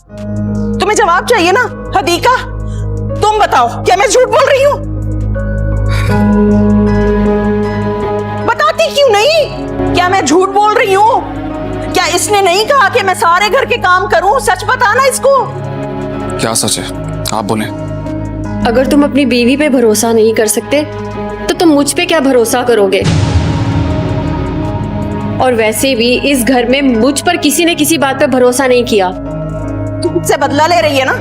तुम्हें जवाब चाहिए ना हदीका, तुम बताओ क्या मैं झूठ बोल रही हूँ? बताती क्यों नहीं? क्या मैं झूठ बोल रही हूँ? क्या इसने नहीं कहा कि मैं सारे घर के काम करूं? सच बताना इसको। क्या सच है, आप बोले। अगर तुम अपनी बीवी पे भरोसा नहीं कर सकते तो तुम मुझ पे क्या भरोसा करोगे? और वैसे भी इस घर में मुझ पर किसी ने किसी बात पे भरोसा नहीं किया। तू मुझसे बदला ले रही है ना?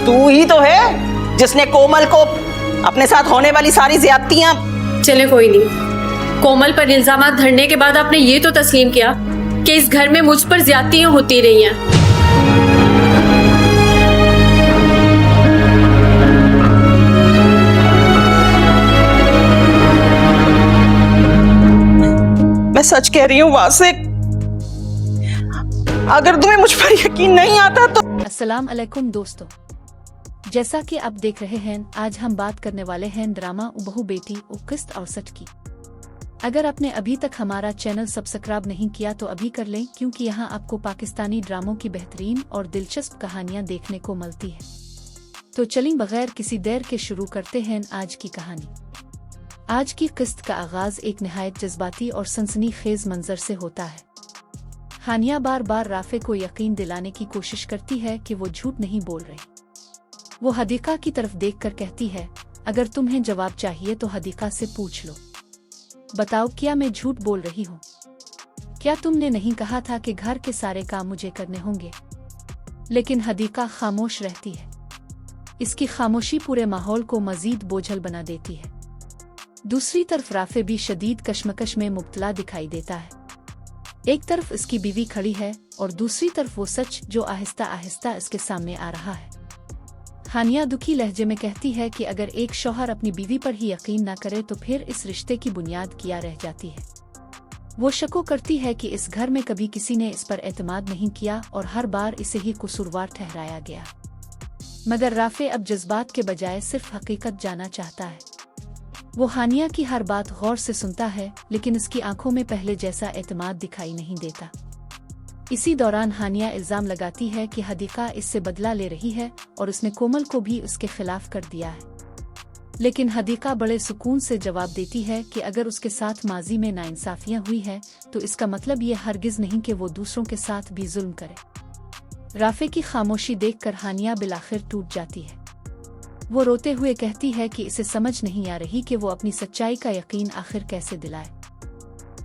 तू ही तो है जिसने कोमल को अपने साथ होने वाली सारी ज्यादतियां। चले कोई नहीं, कोमल पर इल्जामात धरने के बाद आपने ये तो तस्लीम किया कि इस घर में मुझ पर ज्यादतियां होती रही हैं। मैं सच कह रही हूँ वासिक, अगर तुम्हें मुझ पर यकीन नहीं आता तो। अस्सलाम अलैकुम दोस्तों, जैसा कि आप देख रहे हैं, आज हम बात करने वाले हैं ड्रामा ओ बहू बेटी ओ किस्त और सच की। अगर आपने अभी तक हमारा चैनल सब्सक्राइब नहीं किया तो अभी कर लें, क्योंकि यहाँ आपको पाकिस्तानी ड्रामों की बेहतरीन और दिलचस्प कहानियाँ देखने को मिलती है। तो चलिए बगैर किसी देर के शुरू करते हैं आज की कहानी। आज की किस्त का आगाज एक निहायत जज्बाती और सनसनीखेज मंजर से होता है। हानिया बार बार राफे को यकीन दिलाने की कोशिश करती है कि वो झूठ नहीं बोल रही। वो हदीका की तरफ देखकर कहती है, अगर तुम्हें जवाब चाहिए तो हदीका से पूछ लो। बताओ क्या मैं झूठ बोल रही हूँ? क्या तुमने नहीं कहा था कि घर के सारे काम मुझे करने होंगे? लेकिन हदीका खामोश रहती है। इसकी खामोशी पूरे माहौल को मजीद बोझल बना देती है। दूसरी तरफ राफे भी शदीद कश्मकश में मुब्तला दिखाई देता है। एक तरफ इसकी बीवी खड़ी है और दूसरी तरफ वो सच जो आहिस्ता आहिस्ता इसके सामने आ रहा है। हानिया दुखी लहजे में कहती है कि अगर एक शौहर अपनी बीवी पर ही यकीन न करे तो फिर इस रिश्ते की बुनियाद क्या रह जाती है। वो शको करती है कि इस घर में कभी किसी ने इस पर एतमाद नहीं किया और हर बार इसे ही कसूरवार ठहराया गया। मगर राफे अब जज्बात के बजाय सिर्फ हकीकत जानना चाहता है। वो हानिया की हर बात गौर से सुनता है, लेकिन इसकी आंखों में पहले जैसा एतमाद दिखाई नहीं देता। इसी दौरान हानिया इल्जाम लगाती है कि हदीका इससे बदला ले रही है और उसने कोमल को भी उसके खिलाफ कर दिया है। लेकिन हदीका बड़े सुकून से जवाब देती है कि अगर उसके साथ माजी में नाइंसाफियां हुई है तो इसका मतलब ये हरगिज नहीं कि वो दूसरों के साथ भी जुल्म करे। राफे की खामोशी देखकर हानिया बिलाखिर टूट जाती है। वो रोते हुए कहती है कि इसे समझ नहीं आ रही कि वो अपनी सच्चाई का यकीन आखिर कैसे दिलाए।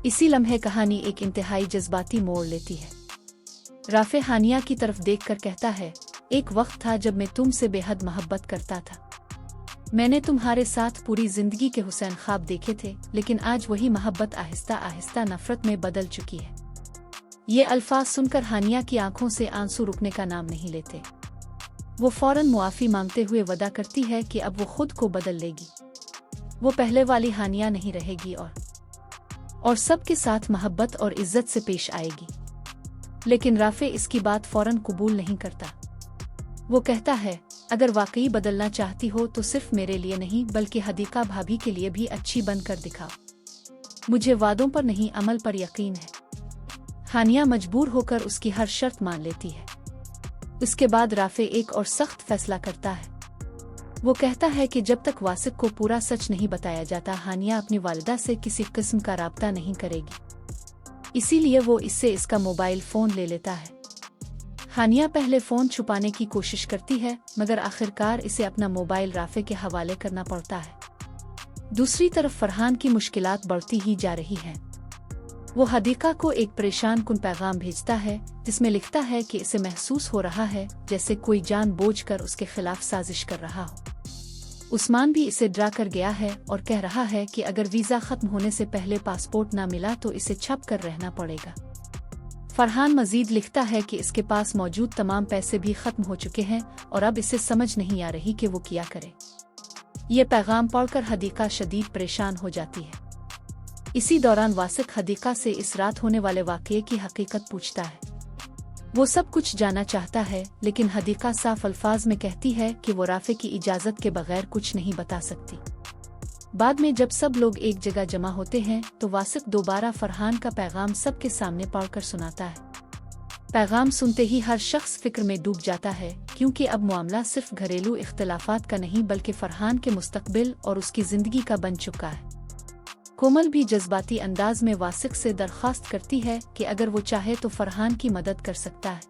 इसी लम्हे कहानी एक इंतहाई जज्बाती मोड़ लेती है। राफे हानिया की तरफ देखकर कहता है, एक वक्त था जब मैं तुमसे बेहद मोहब्बत करता था। मैंने तुम्हारे साथ पूरी जिंदगी के हुसैन ख्वाब देखे थे, लेकिन आज वही मोहब्बत आहिस्ता आहिस्ता नफरत में बदल चुकी है। ये अल्फाज सुनकर हानिया की आंखों से आंसू रुकने का नाम नहीं लेते। वो फौरन मुआफी मांगते हुए वदा करती है कि अब वो खुद को बदल लेगी। वो पहले वाली हानिया नहीं रहेगी और सबके साथ मोहब्बत और इज्जत से पेश आएगी। लेकिन राफे इसकी बात फौरन कबूल नहीं करता। वो कहता है, अगर वाकई बदलना चाहती हो तो सिर्फ मेरे लिए नहीं बल्कि हदीका भाभी के लिए भी अच्छी बनकर दिखाओ। मुझे वादों पर नहीं अमल पर यकीन है। हानिया मजबूर होकर उसकी हर शर्त मान लेती है। इसके बाद राफे एक और सख्त फैसला करता है। वो कहता है कि जब तक वासिक को पूरा सच नहीं बताया जाता, हानिया अपनी वालिदा से किसी किस्म का राब्ता नहीं करेगी। इसीलिए वो इससे इसका मोबाइल फोन ले लेता है। हानिया पहले फोन छुपाने की कोशिश करती है, मगर आखिरकार इसे अपना मोबाइल राफे के हवाले करना पड़ता है। दूसरी तरफ फरहान की मुश्किलात बढ़ती ही जा रही हैं। वो हदीका को एक परेशान कुन पैगाम भेजता है जिसमें लिखता है कि इसे महसूस हो रहा है जैसे कोई जानबूझकर उसके खिलाफ साजिश कर रहा हो। उस्मान भी इसे डरा कर गया है और कह रहा है कि अगर वीजा खत्म होने से पहले पासपोर्ट ना मिला तो इसे छप कर रहना पड़ेगा। फरहान मजीद लिखता है कि इसके पास मौजूद तमाम पैसे भी खत्म हो चुके हैं और अब इसे समझ नहीं आ रही कि वो क्या करे। ये पैगाम पढ़कर हदीका शदीद परेशान हो जाती है। इसी दौरान वासिक हदीका से इस रात होने वाले वाक़ये की हकीकत पूछता है। वो सब कुछ जानना चाहता है, लेकिन हदीका साफ अल्फाज में कहती है कि वो राफे की इजाज़त के बगैर कुछ नहीं बता सकती। बाद में जब सब लोग एक जगह जमा होते हैं तो वासिक दोबारा फरहान का पैगाम सबके सामने पढ़कर सुनाता है। पैगाम सुनते ही हर शख्स फिक्र में डूब जाता है, क्योंकि अब मामला सिर्फ घरेलू इख्तिलाफात का नहीं बल्कि फरहान के मुस्तकबिल और उसकी जिंदगी का बन चुका है। कोमल भी जज्बाती अंदाज में वासिक से दरख्वास्त करती है कि अगर वो चाहे तो फरहान की मदद कर सकता है।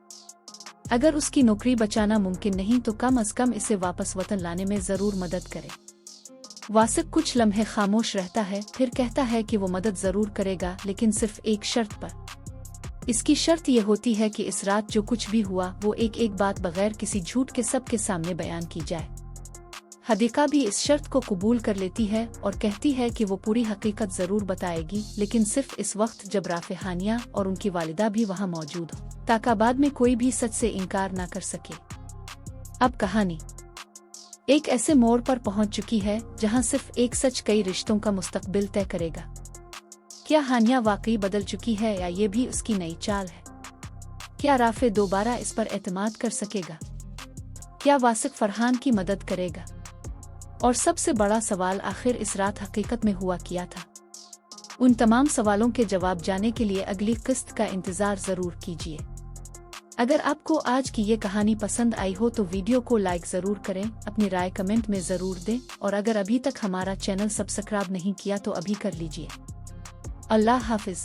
अगर उसकी नौकरी बचाना मुमकिन नहीं तो कम अज कम इसे वापस वतन लाने में जरूर मदद करे। वासिक कुछ लम्हे खामोश रहता है, फिर कहता है कि वो मदद जरूर करेगा, लेकिन सिर्फ एक शर्त पर। इसकी शर्त ये होती है कि इस रात जो कुछ भी हुआ वो एक एक बात बगैर किसी झूठ के सबके सामने बयान की जाए। हदीका भी इस शर्त को कबूल कर लेती है और कहती है कि वो पूरी हकीकत जरूर बताएगी, लेकिन सिर्फ इस वक्त जब राफे हानिया और उनकी वालिदा भी वहाँ मौजूद हो, ताकि बाद में कोई भी सच से इनकार ना कर सके। अब कहानी एक ऐसे मोड़ पर पहुंच चुकी है जहां सिर्फ एक सच कई रिश्तों का मुस्तकबिल तय करेगा। क्या हानिया वाकई बदल चुकी है या ये भी उसकी नई चाल है? क्या राफे दोबारा इस पर एतमाद कर सकेगा? क्या वासिक फरहान की मदद करेगा? और सबसे बड़ा सवाल, आखिर इस रात हकीकत में हुआ क्या था? उन तमाम सवालों के जवाब जाने के लिए अगली किस्त का इंतजार जरूर कीजिए। अगर आपको आज की ये कहानी पसंद आई हो तो वीडियो को लाइक जरूर करें, अपनी राय कमेंट में जरूर दें, और अगर अभी तक हमारा चैनल सब्सक्राइब नहीं किया तो अभी कर लीजिए। अल्लाह हाफिज।